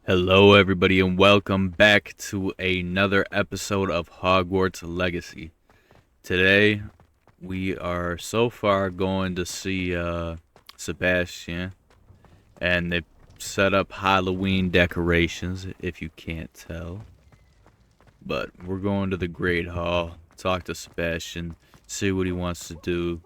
Hello, everybody, and welcome back to another episode of Hogwarts Legacy. Today, we are so far going to see Sebastian, and they set up Halloween decorations, if you can't tell. But we're going to the Great Hall, talk to Sebastian, see what he wants to do.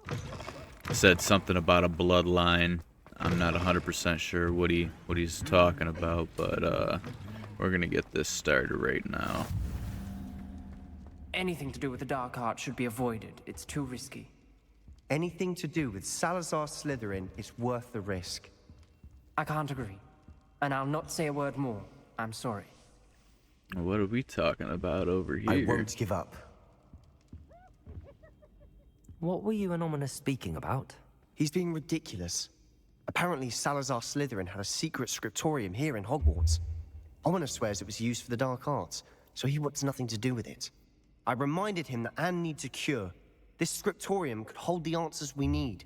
Said something about a bloodline. I'm not 100% sure what he's talking about, but we're gonna get this started right now. Anything to do with the dark art should be avoided. It's too risky. Anything to do with Salazar Slytherin is worth the risk. I can't agree. And I'll not say a word more. I'm sorry. What are we talking about over here? I won't give up. What were you and Ominous speaking about? He's being ridiculous. Apparently, Salazar Slytherin had a secret scriptorium here in Hogwarts. Ominous swears it was used for the dark arts, so he wants nothing to do with it. I reminded him that Anne needs a cure. This scriptorium could hold the answers we need.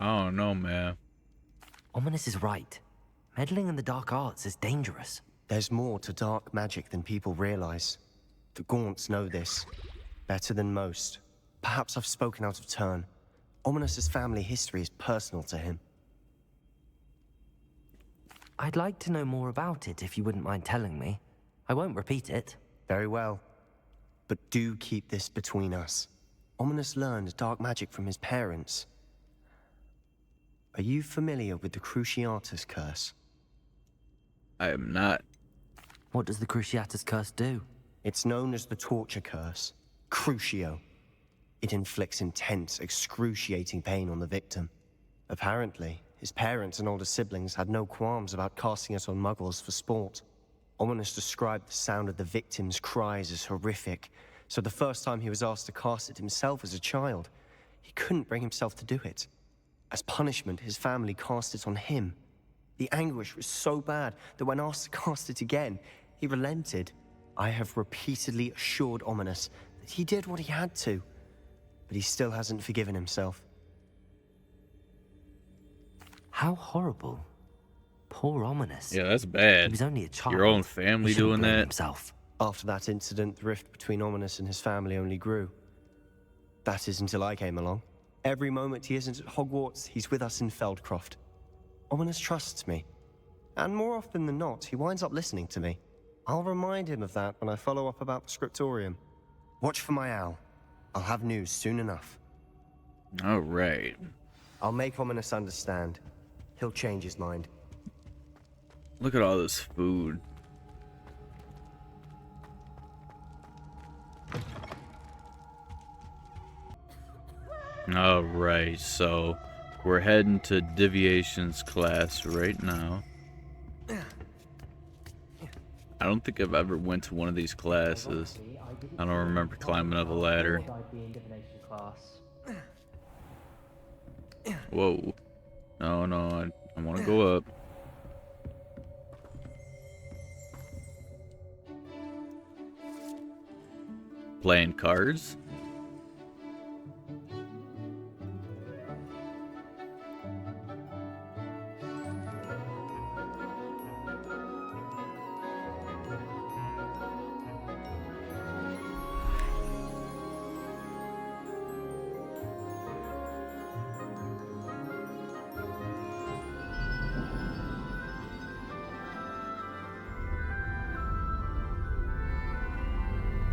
I don't know, man. Ominous is right. Meddling in the dark arts is dangerous. There's more to dark magic than people realize. The Gaunts know this. Better than most. Perhaps I've spoken out of turn. Ominous's family history is personal to him. I'd like to know more about it if you wouldn't mind telling me. I won't repeat it. Very well. But do keep this between us. Ominous learned dark magic from his parents. Are you familiar with the Cruciatus Curse? I am not. What does the Cruciatus Curse do? It's known as the Torture Curse. Crucio. It inflicts intense, excruciating pain on the victim. Apparently, his parents and older siblings had no qualms about casting it on muggles for sport. Ominous described the sound of the victim's cries as horrific, so the first time he was asked to cast it himself as a child, he couldn't bring himself to do it. As punishment, his family cast it on him. The anguish was so bad that when asked to cast it again, he relented. I have repeatedly assured Ominous that he did what he had to, but he still hasn't forgiven himself. How horrible. Poor Ominous. Yeah, that's bad. He was only a child. Your own family He shouldn't doing blame that? himself. After that incident, the rift between Ominous and his family only grew. That is until I came along. Every moment he isn't at Hogwarts, he's with us in Feldcroft. Ominous trusts me. And more often than not, he winds up listening to me. I'll remind him of that when I follow up about the scriptorium. Watch for my owl. I'll have news soon enough. All right. I'll make Ominous understand. He'll change his mind. Look at all this food. All right, so we're heading to Deviation's class right now. I don't think I've ever went to one of these classes. I don't remember climbing up a ladder. Whoa. No, I want to go up. Playing cards?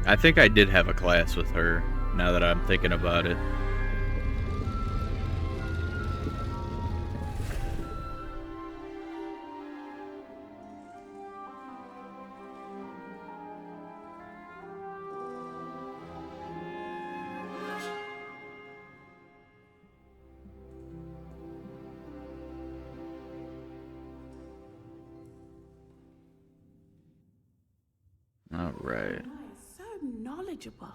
I think I did have a class with her, now that I'm thinking about it. All right. So knowledgeable.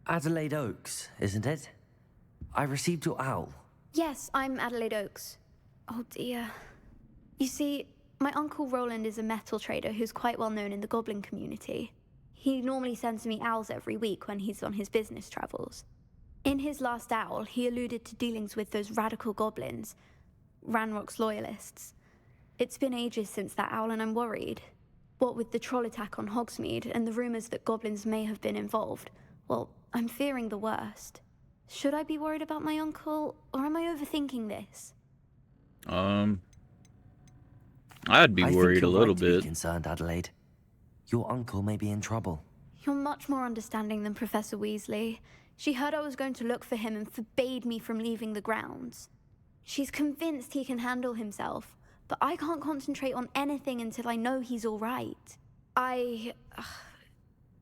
Adelaide Oaks, isn't it? I received your owl. Yes, I'm Adelaide Oaks. Oh dear. You see, my uncle Roland is a metal trader who's quite well known in the goblin community. He normally sends me owls every week when he's on his business travels. In his last owl, he alluded to dealings with those radical goblins, Ranrock's loyalists. It's been ages since that owl, and I'm worried. What with the troll attack on Hogsmeade and the rumors that goblins may have been involved, well, I'm fearing the worst. Should I be worried about my uncle, or am I overthinking this? I'd be I think worried a you're little right to be bit. concerned, Adelaide. Your uncle may be in trouble. You're much more understanding than Professor Weasley. She heard I was going to look for him and forbade me from leaving the grounds. She's convinced he can handle himself, but I can't concentrate on anything until I know he's all right.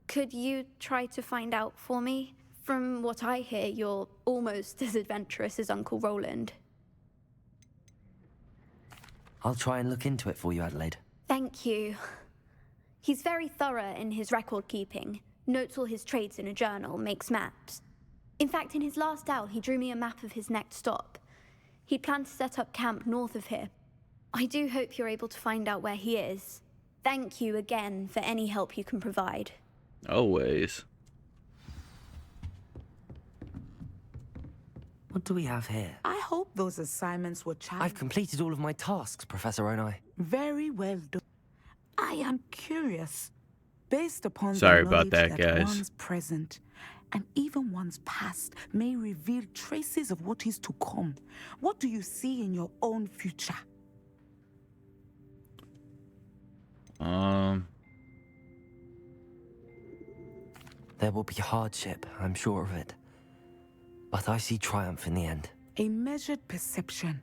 Could you try to find out for me? From what I hear, you're almost as adventurous as Uncle Roland. I'll try and look into it for you, Adelaide. Thank you. He's very thorough in his record keeping, notes all his trades in a journal, makes maps. In fact, in his last owl, he drew me a map of his next stop. He planned to set up camp north of here. I do hope you're able to find out where he is. Thank you again for any help you can provide. Always. What do we have here? I hope those assignments were challenging. I've completed all of my tasks, Professor Onai. Very well done. I am curious. Based upon Sorry the about knowledge that, guys. One's present and even one's past may reveal traces of what is to come. What do you see in your own future? There will be hardship, I'm sure of it. But I see triumph in the end. A measured perception.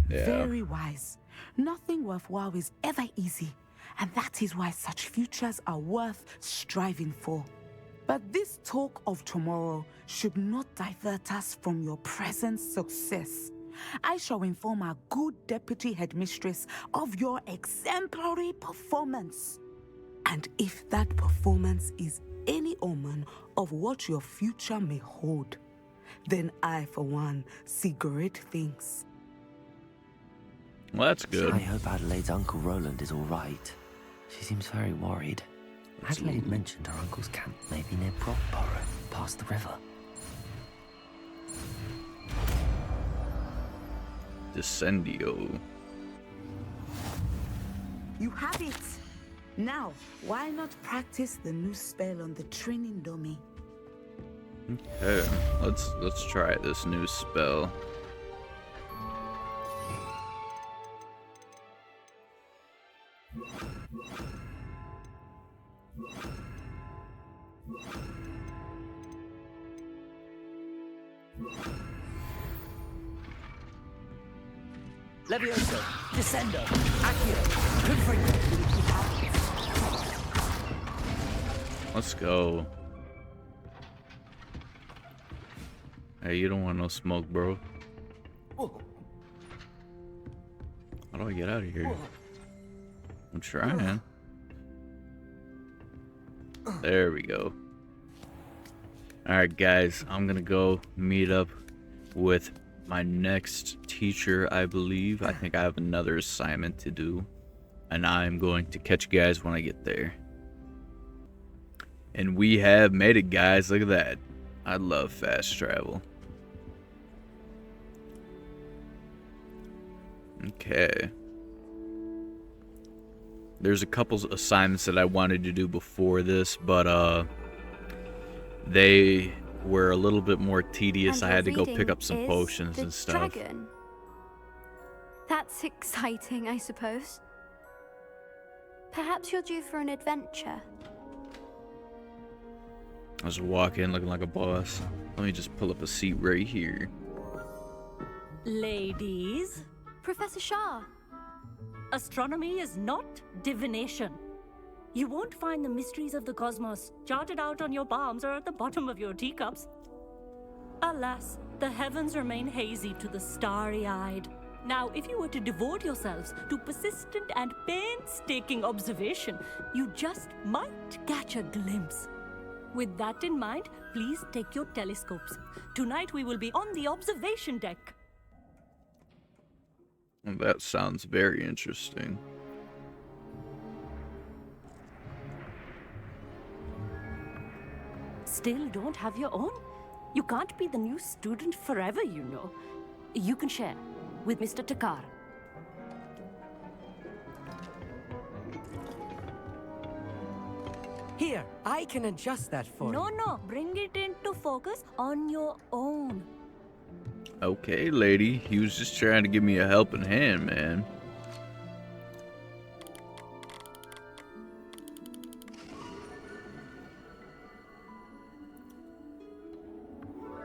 Yeah. Very wise. Nothing worthwhile is ever easy, and that is why such futures are worth striving for. But this talk of tomorrow should not divert us from your present success. I shall inform our good deputy headmistress of your exemplary performance. And if that performance is any omen of what your future may hold, then I, for one, see great things. Well, that's good. I hope Adelaide's Uncle Roland is all right. She seems very worried. Adelaide mentioned her uncle's camp may be near Brockborough, past the river. Descendio. You have it! Now, why not practice the new spell on the training dummy? Okay, let's try this new spell. Levioso, Descendo, Accio, Confringo. Let's go. Hey, you don't want no smoke, bro. How do I get out of here? I'm trying. There we go. Alright, guys. I'm gonna go meet up with my next teacher, I believe. I think I have another assignment to do. And I'm going to catch you guys when I get there. And we have made it, guys. Look at that. I love fast travel. Okay. There's a couple assignments that I wanted to do before this, but they were a little bit more tedious. And I had to your go pick up reading some is potions the and stuff. Dragon. That's exciting, I suppose. Perhaps you're due for an adventure. I just walk in looking like a boss. Let me just pull up a seat right here. Ladies, Professor Shah. astronomy is not divination. You won't find the mysteries of the cosmos charted out on your palms or at the bottom of your teacups. Alas, the heavens remain hazy to the starry-eyed. Now, if you were to devote yourselves to persistent and painstaking observation, you just might catch a glimpse. With that in mind, please take your telescopes. Tonight we will be on the observation deck. Well, that sounds very interesting. Still don't have your own? You can't be the new student forever, you know. You can share with Mr. Takar. Here, I can adjust that for you. No, bring it into focus on your own. Okay, lady. He was just trying to give me a helping hand, man.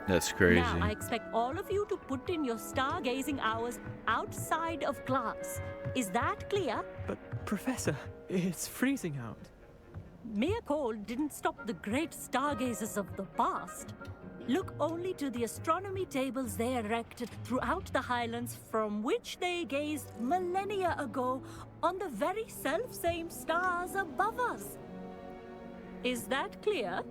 That's crazy. Now, I expect all of you to put in your stargazing hours outside of class. Is that clear? But, Professor, it's freezing out. Mere cold didn't stop the great stargazers of the past. Look only to the astronomy tables they erected throughout the highlands from which they gazed millennia ago on the very self-same stars above us. Is that clear?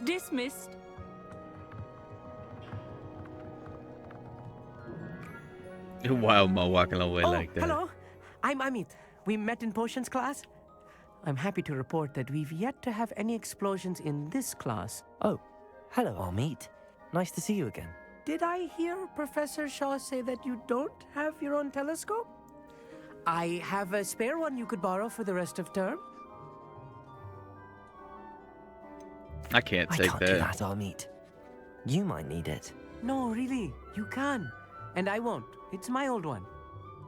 Dismissed. Why am I walking away like that? Hello. I'm Amit. We met in potions class. I'm happy to report that we've yet to have any explosions in this class. Oh, hello, Amit. Nice to see you again. Did I hear Professor Shaw say that you don't have your own telescope? I have a spare one you could borrow for the rest of term. I can't I take can't do that. that, Amit. You might need it. No, really, you can. And I won't. It's my old one.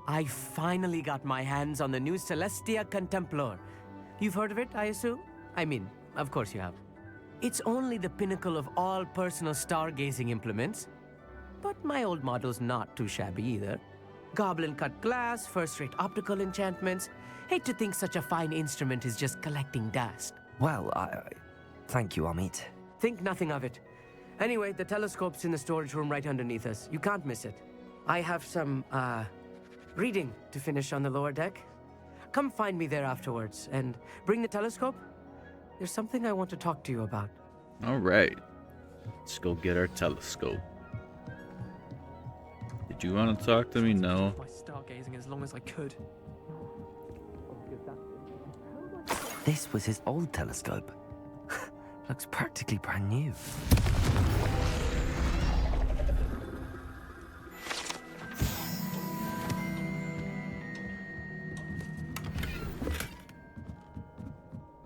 I finally got my hands on the new Celestia Contemplar. You've heard of it, I assume? I mean, of course you have. It's only the pinnacle of all personal stargazing implements. But my old model's not too shabby either. Goblin-cut glass, first-rate optical enchantments. Hate to think such a fine instrument is just collecting dust. Well, thank you, Amit. Think nothing of it. Anyway, the telescope's in the storage room right underneath us. You can't miss it. I have some, reading to finish on the lower deck. Come find me there afterwards, and bring the telescope. There's something I want to talk to you about. All right. Let's go get our telescope. Did you want to talk to me? No. My stargazing as long as I could. This was his old telescope. Looks practically brand new.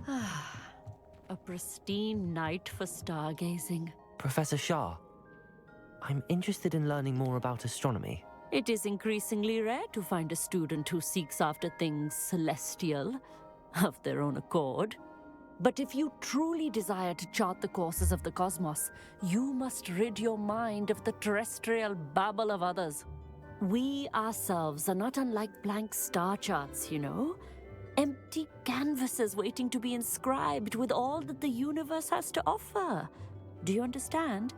A pristine night for stargazing. Professor Shah, I'm interested in learning more about astronomy. It is increasingly rare to find a student who seeks after things celestial, of their own accord. But if you truly desire to chart the courses of the cosmos, you must rid your mind of the terrestrial babble of others. We ourselves are not unlike blank star charts, you know? Empty canvases waiting to be inscribed with all that the universe has to offer. Do you understand?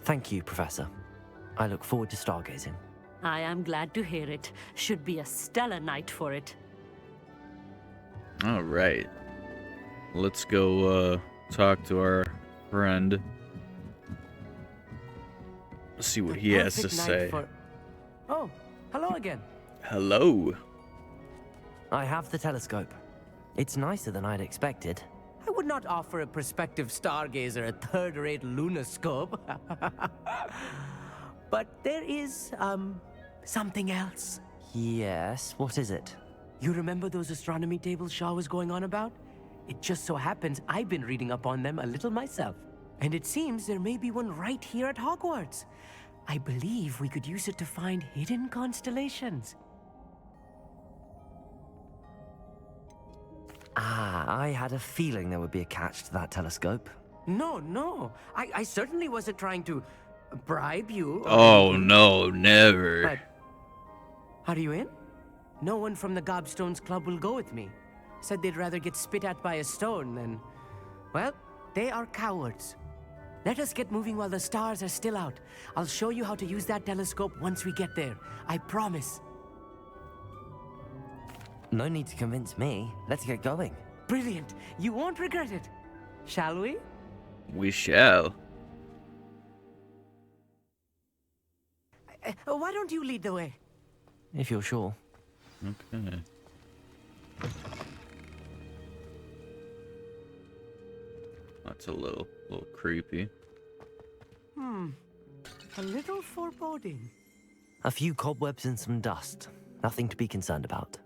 Thank you, Professor. I look forward to stargazing. I am glad to hear it. Should be a stellar night for it. All right. Let's go talk to our friend. Let's see what he has to Perfect night say. for- Oh, hello again. Hello. I have the telescope. It's nicer than I'd expected. I would not offer a prospective stargazer a third-rate lunoscope. But there is, something else. Yes, what is it? You remember those astronomy tables Shaw was going on about? It just so happens I've been reading up on them a little myself. And it seems there may be one right here at Hogwarts. I believe we could use it to find hidden constellations. I had a feeling there would be a catch to that telescope. No. I certainly wasn't trying to bribe you. or Oh anything. no, never. But are you in? No one from the Gobstones Club will go with me. Said they'd rather get spit at by a stone than... Well, they are cowards. Let us get moving while the stars are still out. I'll show you how to use that telescope once we get there. I promise. No need to convince me. Let's get going. Brilliant. You won't regret it. Shall we? We shall. Why don't you lead the way? If you're sure. Okay. That's a little creepy. A little foreboding. A few cobwebs and some dust. Nothing to be concerned about.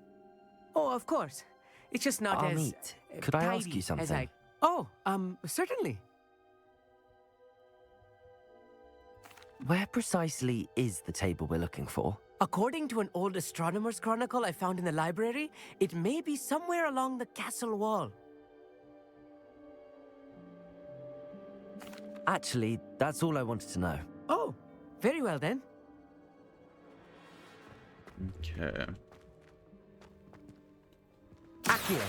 Oh, of course. It's just not as Amit, could I ask tidy you something? as I... Oh, certainly. Where precisely is the table we're looking for? According to an old astronomer's chronicle I found in the library, it may be somewhere along the castle wall. Actually, that's all I wanted to know. Oh, very well then. Okay. Accio.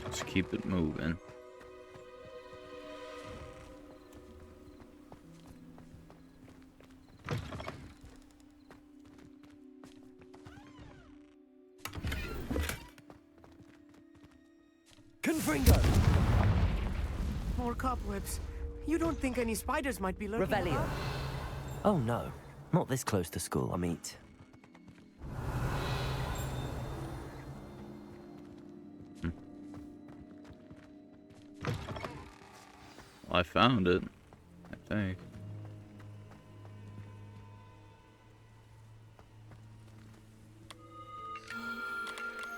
Let's keep it moving. Confringo! More cobwebs. You don't think any spiders might be lurking? Revelio. about? Oh no, not this close to school, Amit. Well, I found it, I think.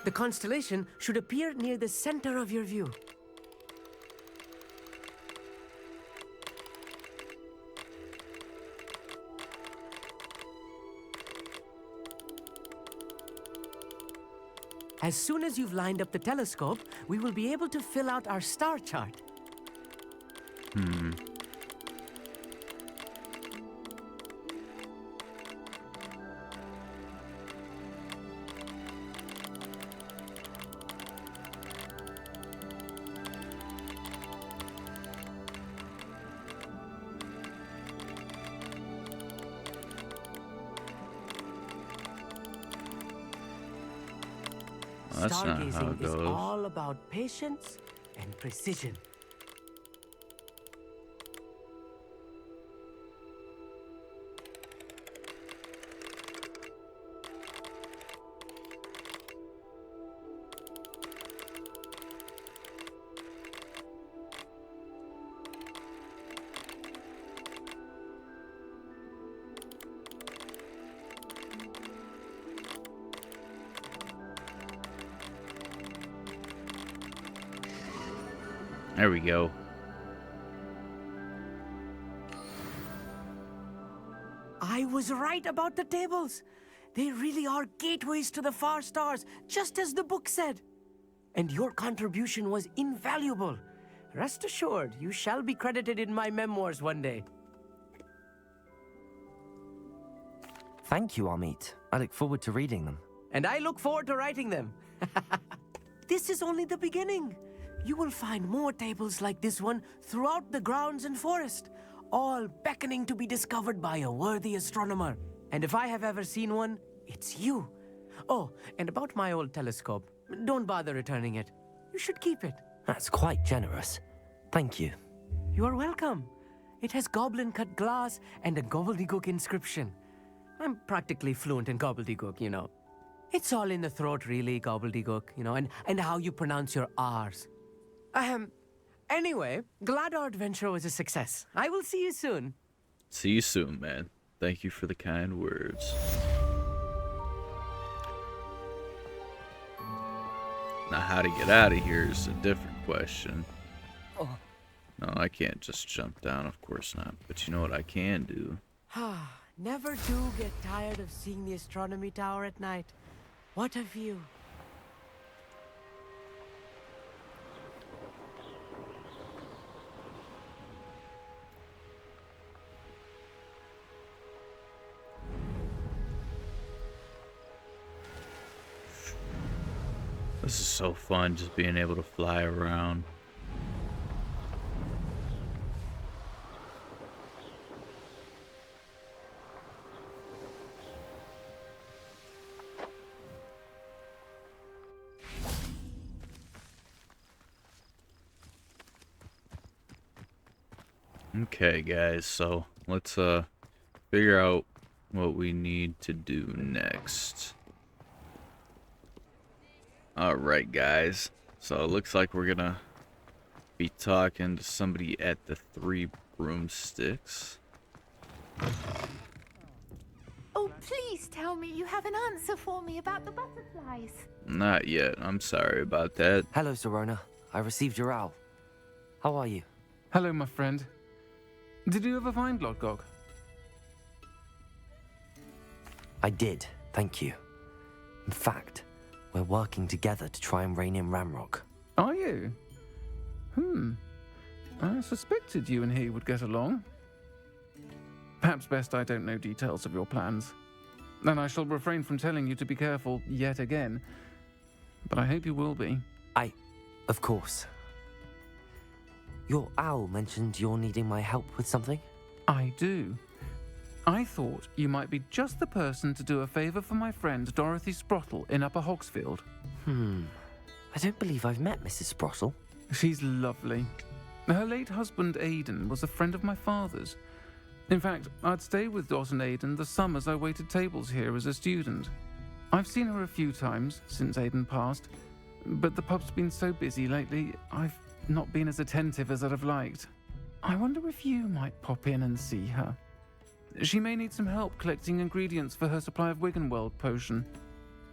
The constellation should appear near the center of your view. As soon as you've lined up the telescope, we will be able to fill out our star chart. Well, that's not how it Stargazing is goes. all about patience and precision. There we go. I was right about the tables. They really are gateways to the far stars, just as the book said. And your contribution was invaluable. Rest assured, you shall be credited in my memoirs one day. Thank you, Amit. I look forward to reading them. And I look forward to writing them. This is only the beginning. You will find more tables like this one throughout the grounds and forest, all beckoning to be discovered by a worthy astronomer. And if I have ever seen one, it's you. Oh, and about my old telescope, don't bother returning it. You should keep it. That's quite generous. Thank you. You are welcome. It has goblin-cut glass and a gobbledygook inscription. I'm practically fluent in gobbledygook, you know. It's all in the throat, really, gobbledygook, you know, and how you pronounce your R's. Anyway, glad our adventure was a success. I will see you soon. See you soon, man. Thank you for the kind words. Now, how to get out of here is a different question. No, I can't just jump down, of course not. But you know what I can do? Never do get tired of seeing the astronomy tower at night. What a view. This is so fun, just being able to fly around. Okay, guys, so let's figure out what we need to do next. Alright, guys. So it looks like we're gonna be talking to somebody at the Three Broomsticks. Oh, please tell me you have an answer for me about the butterflies. Not yet. I'm sorry about that. Hello, Sirona. I received your owl. How are you? Hello, my friend. Did you ever find Lodgok? I did, thank you. In fact, we're working together to try and rein in Ramrock. Are you? I suspected you and he would get along. Perhaps best I don't know details of your plans. And I shall refrain from telling you to be careful yet again. But I hope you will be. Of course. Your owl mentioned you're needing my help with something? I do. I thought you might be just the person to do a favor for my friend Dorothy Sprottle in Upper Hogsfield. I don't believe I've met Mrs. Sprottle. She's lovely. Her late husband Aidan was a friend of my father's. In fact, I'd stay with Dot and Aidan the summers I waited tables here as a student. I've seen her a few times since Aidan passed, but the pub's been so busy lately, I've not been as attentive as I'd have liked. I wonder if you might pop in and see her. She may need some help collecting ingredients for her supply of Wiggenweld potion.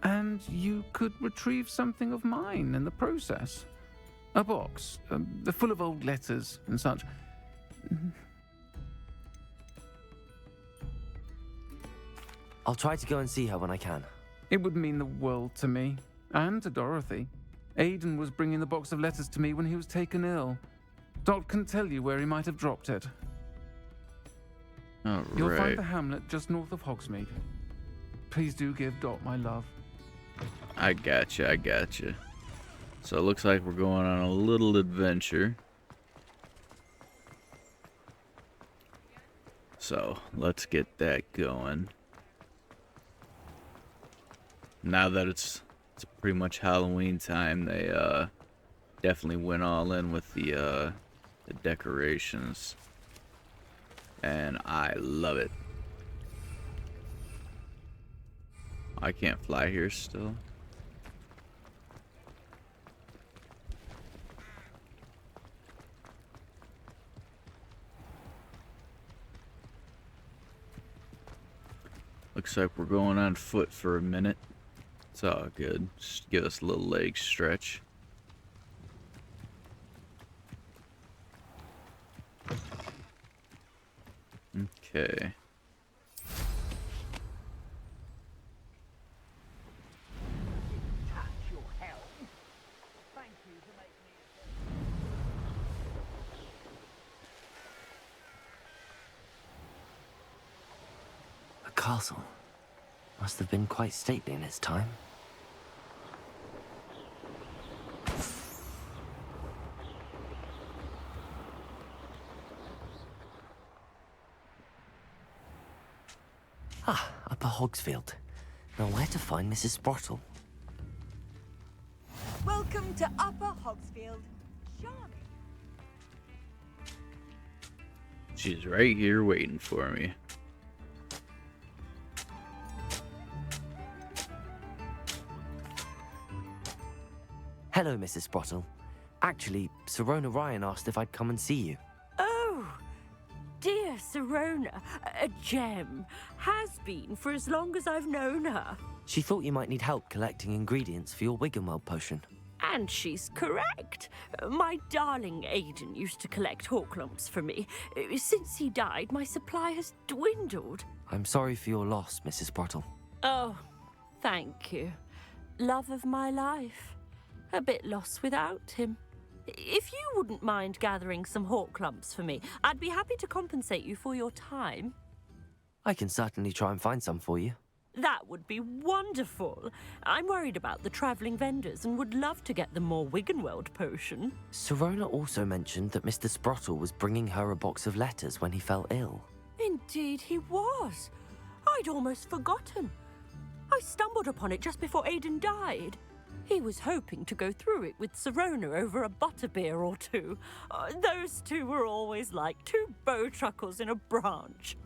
And you could retrieve something of mine in the process. A box, full of old letters and such. I'll try to go and see her when I can. It would mean the world to me, and to Dorothy. Aidan was bringing the box of letters to me when he was taken ill. Dot can tell you where he might have dropped it. All You'll right. find the hamlet just north of Hogsmeade. Please do give Dot my love. I gotcha. So it looks like we're going on a little adventure. So let's get that going. Now that it's pretty much Halloween time, they definitely went all in with the decorations, and I love it. I can't fly here still. Looks like we're going on foot for a minute. It's all good. Just give us a little leg stretch. Okay. A castle. Must have been quite stately in its time. Upper Hogsfield. Now where to find Mrs. Sprottle? Welcome to Upper Hogsfield. Charming. She's right here waiting for me. Hello, Mrs. Sprottle. Actually, Sirona Ryan asked if I'd come and see you. Oh, dear Sirona, a gem. Has been for as long as I've known her. She thought you might need help collecting ingredients for your Wiggenweld potion. And she's correct. My darling Aidan used to collect hawklumps for me. Since he died, my supply has dwindled. I'm sorry for your loss, Mrs. Sprottle. Oh, thank you. Love of my life. A bit lost without him. If you wouldn't mind gathering some hawklumps for me, I'd be happy to compensate you for your time. I can certainly try and find some for you. That would be wonderful. I'm worried about the travelling vendors and would love to get them more Wiggenweld potion. Sirona also mentioned that Mr. Sprottle was bringing her a box of letters when he fell ill. Indeed he was. I'd almost forgotten. I stumbled upon it just before Aidan died. He was hoping to go through it with Sirona over a butterbeer or two. Those two were always like two bowtruckles in a branch.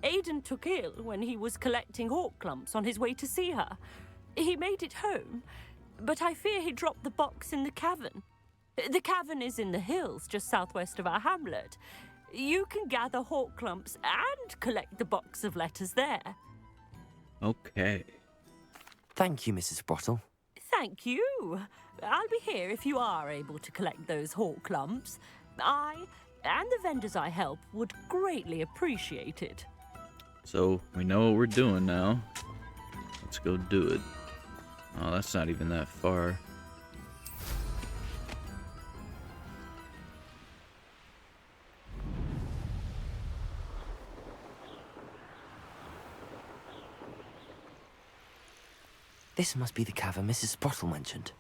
Aidan took ill when he was collecting hawklumps on his way to see her. He made it home, but I fear he dropped the box in the cavern. The cavern is in the hills just southwest of our hamlet. You can gather hawk clumps and collect the box of letters there. Okay. Thank you, Mrs. Sprottle. Thank you. I'll be here if you are able to collect those hawk clumps. I and the vendors I help would greatly appreciate it. So, we know what we're doing now. Let's go do it. Oh, that's not even that far. This must be the cavern Mrs. Sprottle mentioned.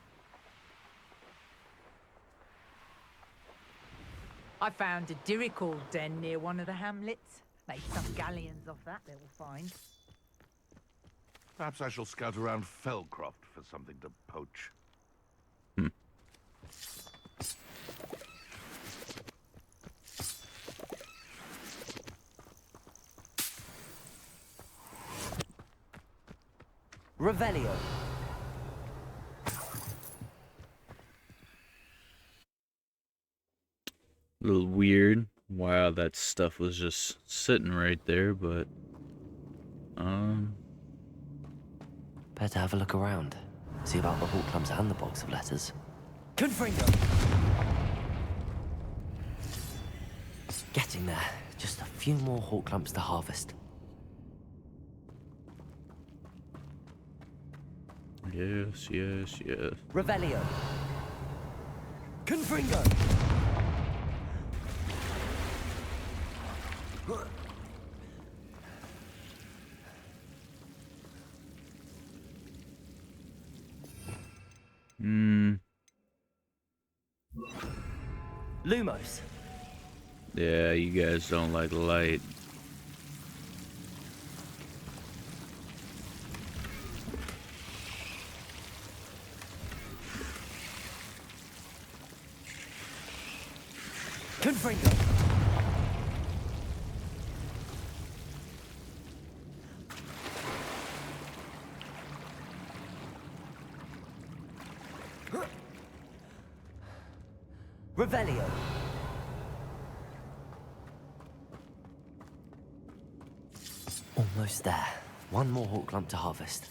I found a dirical den near one of the hamlets. Made some galleons off that little find. Perhaps I shall scout around Fellcroft for something to poach. Revelio. A little weird. Wow, that stuff was just sitting right there, but Better have a look around. See about the hawk clumps and the box of letters. Confringo. Getting there. Just a few more hawk clumps to harvest. yes, yes, yes. Revelio. Confringo. Lumos. Yeah, you guys don't like light. Confringo. Revelio. Almost there. One more hawk clump to harvest.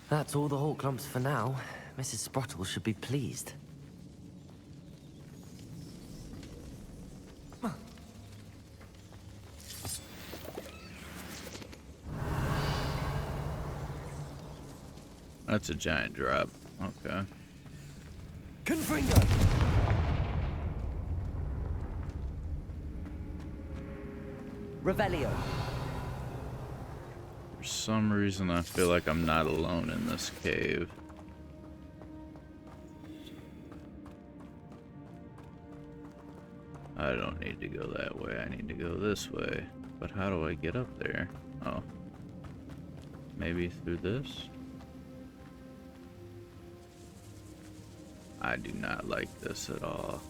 That's all the hawk clumps for now. Mrs. Sprottle should be pleased. That's a giant drop. Okay. Confringo. Revelio. For some reason, I feel like I'm not alone in this cave. I don't need to go that way. I need to go this way. But how do I get up there? Oh. Maybe through this? I do not like this at all.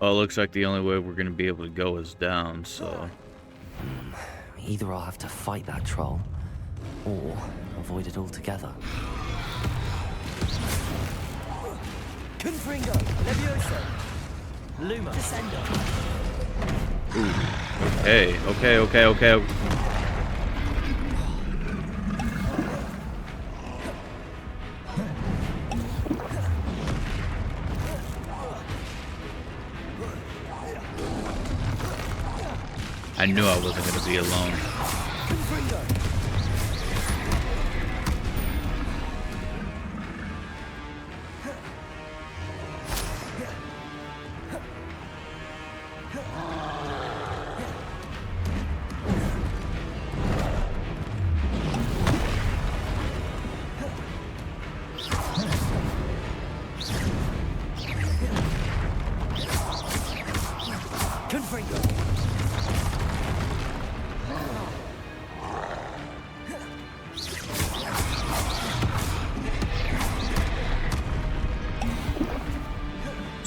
Oh, it looks like the only way we're going to be able to go is down, so... Either I'll have to fight that troll, or avoid it altogether. Confringo. Levioso. Luma. Descendo. Ooh. Okay. I knew I wasn't going to be alone.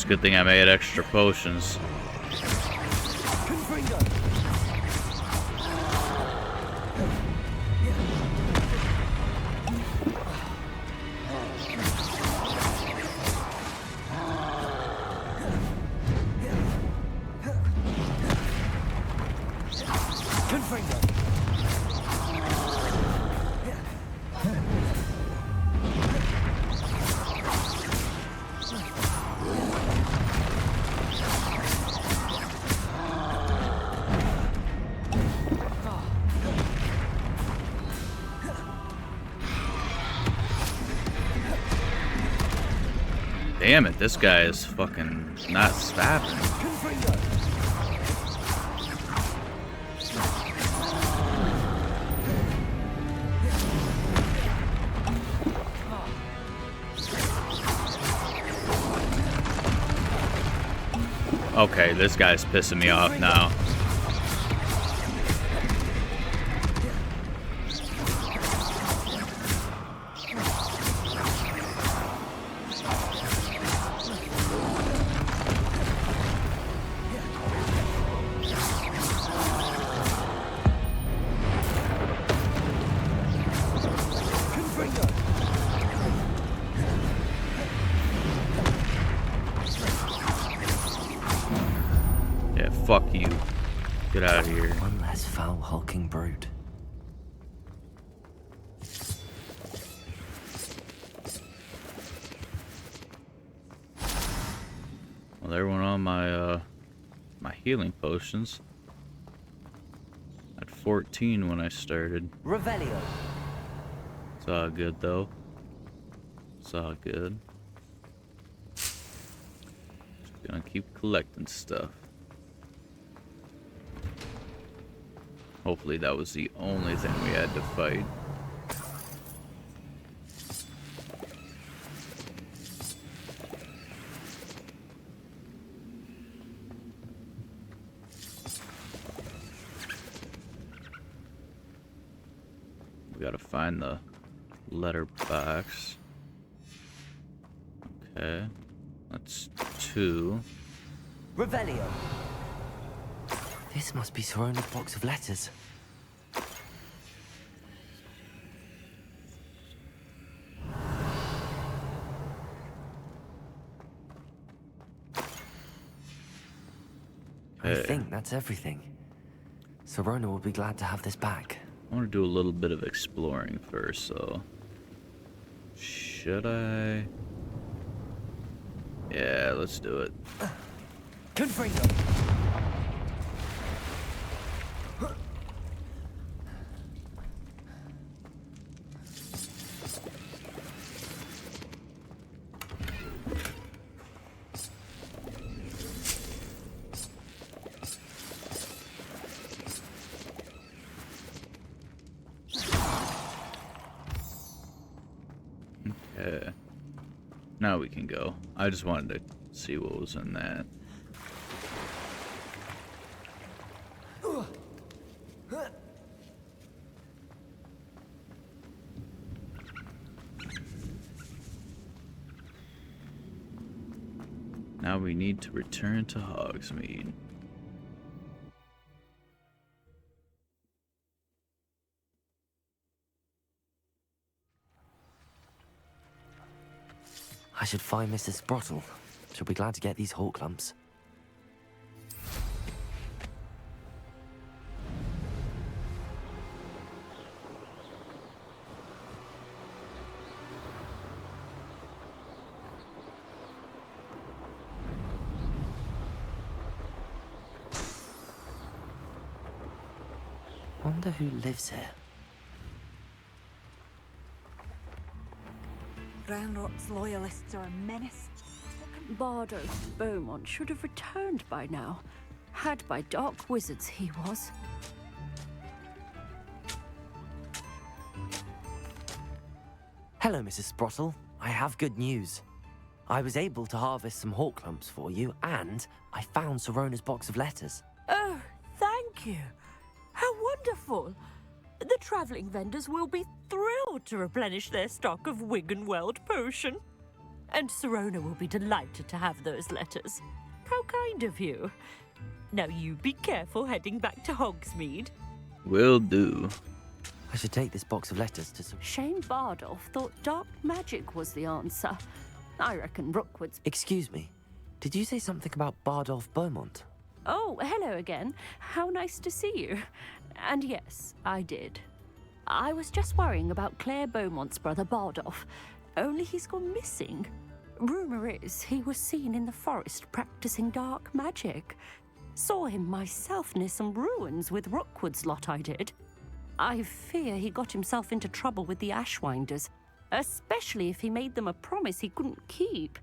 good thing I made extra potions. Damn it, this guy is fucking not stopping. Okay, this guy's pissing me off now. Fuck you. Get out of here. One less foul, hulking brute. Well, there went all my my healing potions. At 14 when I started. Revelio. It's all good though. It's all good. Just gonna keep collecting stuff. Hopefully that was the only thing we had to fight. We gotta find the letter box. Okay, that's 2. Revelio. This must be Sorona's box of letters. I think that's everything. Sorona will be glad to have this back. I want to do a little bit of exploring first, so... Should I? Yeah, let's do it. Confringo. Okay. Now we can go. I just wanted to see what was in that. Now we need to return to Hogsmeade. I should find Mrs. Sprottle. She'll be glad to get these hawk lumps. Wonder who lives here. Ranrock's loyalists are a menace. Bardo Beaumont should have returned by now. Had by dark wizards, he was. Hello, Mrs. Sprottle. I have good news. I was able to harvest some hawk lumps for you, and I found Sorona's box of letters. Oh, thank you. How wonderful. The traveling vendors will be thrilled to replenish their stock of Wiggenweld potion. And Serona will be delighted to have those letters. How kind of you. Now you be careful heading back to Hogsmeade. Will do. I should take this box of letters to Shane Bardolph thought dark magic was the answer. I reckon Rookwood's... Excuse me. Did you say something about Bardolph Beaumont? Oh, hello again. How nice to see you. And yes, I did. I was just worrying about Claire Beaumont's brother Bardolph. Only he's gone missing. Rumour is he was seen in the forest practicing dark magic. Saw him myself near some ruins with Rookwood's lot I did. I fear he got himself into trouble with the Ashwinders, especially if he made them a promise he couldn't keep.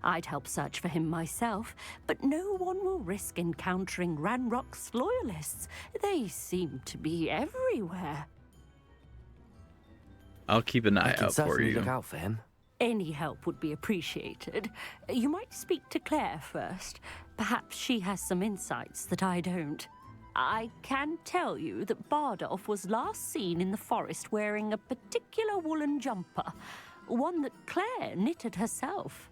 I'd help search for him myself, but no one will risk encountering Ranrock's loyalists. They seem to be everywhere. I'll keep an eye I can out for certainly you. look out for him. Any help would be appreciated. You might speak to Claire first. Perhaps she has some insights that I don't. I can tell you that Bardolph was last seen in the forest wearing a particular woolen jumper, one that Claire knitted herself.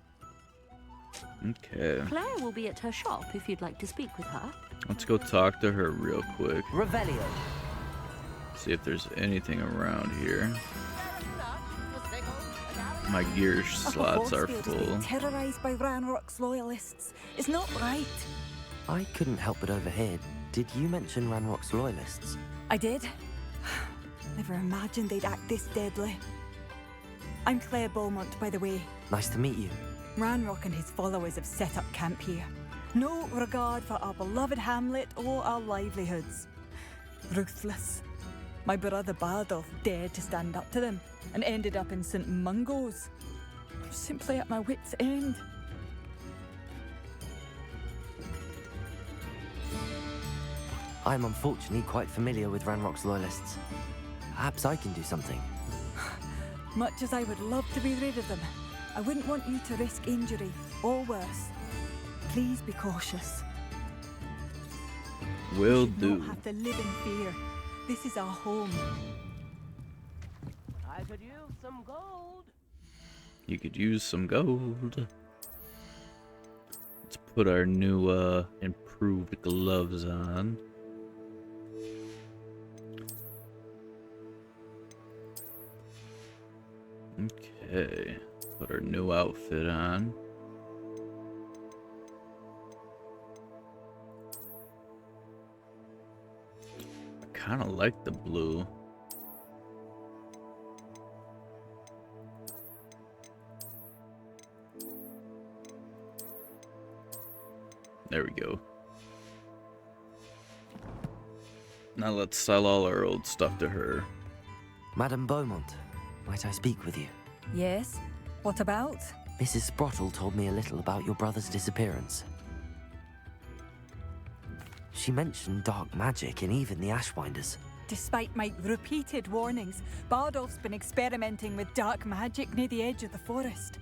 Okay. Claire will be at her shop if you'd like to speak with her. Let's go talk to her real quick. Revelio. See if there's anything around here. My gear slots are full. Terrorized by Ranrock's loyalists. It's not right. I couldn't help but overhear. Did you mention Ranrock's loyalists? I did. Never imagined they'd act this deadly. I'm Claire Beaumont, by the way. Nice to meet you. Ranrock and his followers have set up camp here. No regard for our beloved hamlet or our livelihoods. Ruthless. My brother Bardolph dared to stand up to them and ended up in St. Mungo's. I'm simply at my wit's end. I'm unfortunately quite familiar with Ranrock's loyalists. Perhaps I can do something. Much as I would love to be rid of them, I wouldn't want you to risk injury or worse. Please be cautious. Will You do. don't have to live in fear. This is our home. I could use some gold. You could use some gold. Let's put our new improved gloves on. Okay, put our new outfit on. I kind of like the blue. There we go. Now let's sell all our old stuff to her. Madame Beaumont, might I speak with you? Yes? What about? Mrs. Sprottle told me a little about your brother's disappearance. She mentioned dark magic and even the Ashwinders. Despite my repeated warnings, Bardolph's been experimenting with dark magic near the edge of the forest.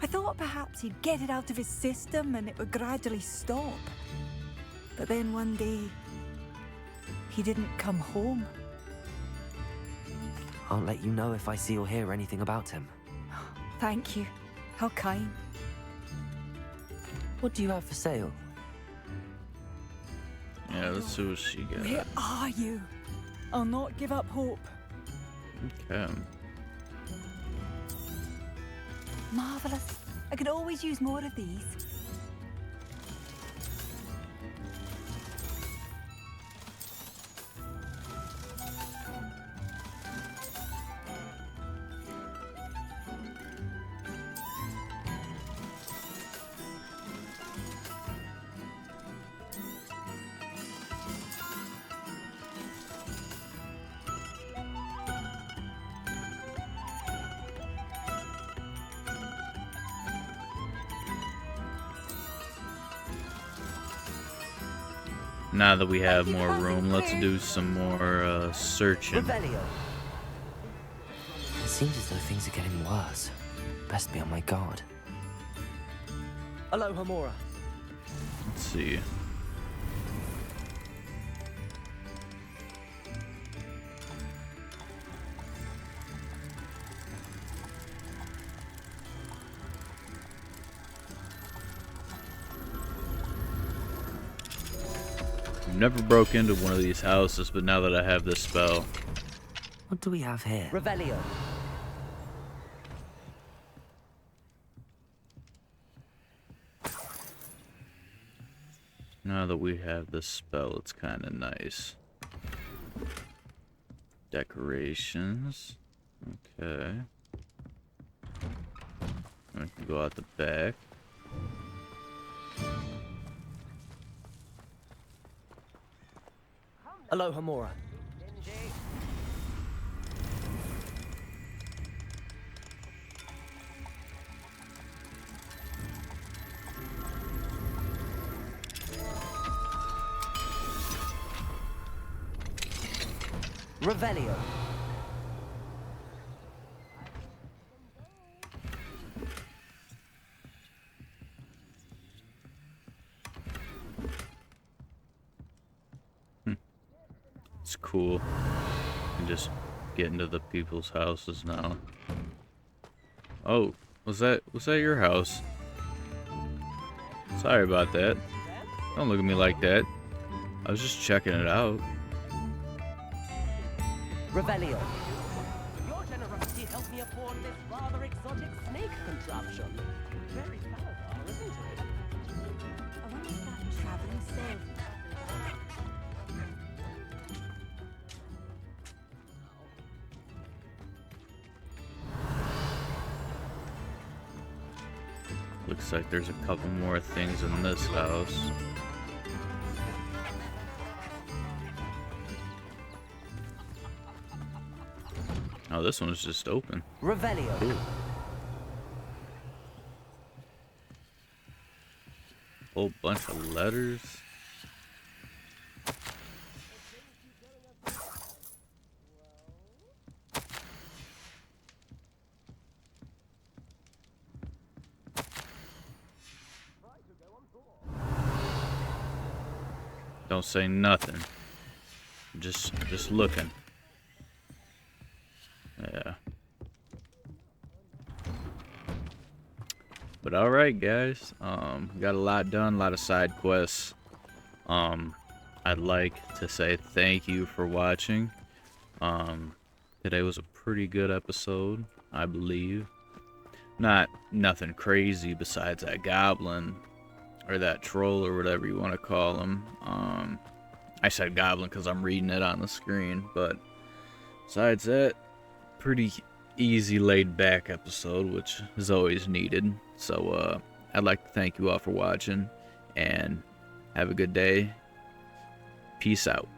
I thought perhaps he'd get it out of his system and it would gradually stop. But then one day, he didn't come home. I'll let you know if I see or hear anything about him. Thank you. How kind. What do you have for sale? Yeah, let's see what she got. Where are you? I'll not give up hope. Okay. Marvelous. I could always use more of these. Now that we have more room, let's do some more searching. Revelio. It seems as though things are getting worse. Best be on my guard. Aloha Mora. Let's see. I've never broke into one of these houses, but now that I have this spell. What do we have here? Revelio. Now that we have this spell, it's kind of nice. Decorations. Okay. I can go out the back. Aloha Mora. Revelio. It's cool. You can just get into the people's houses now. Oh, was that your house? Sorry about that. Don't look at me like that. I was just checking it out. Revelio. Your generosity helped me afford this rather exotic snake contraption. Very Salazar, isn't it? I wonder if that traveling sail. Looks like there's a couple more things in this house. Oh, this one's just open. Revelio. Cool. Whole bunch of letters. Don't say nothing. Just looking. Yeah. But alright guys, got a lot done, a lot of side quests. I'd like to say thank you for watching. Today was a pretty good episode, I believe. Nothing crazy besides that goblin or that troll or whatever you want to call him. I said goblin because I'm reading it on the screen, but besides that, pretty easy laid back episode, which is always needed. So I'd like to thank you all for watching and have a good day. Peace out.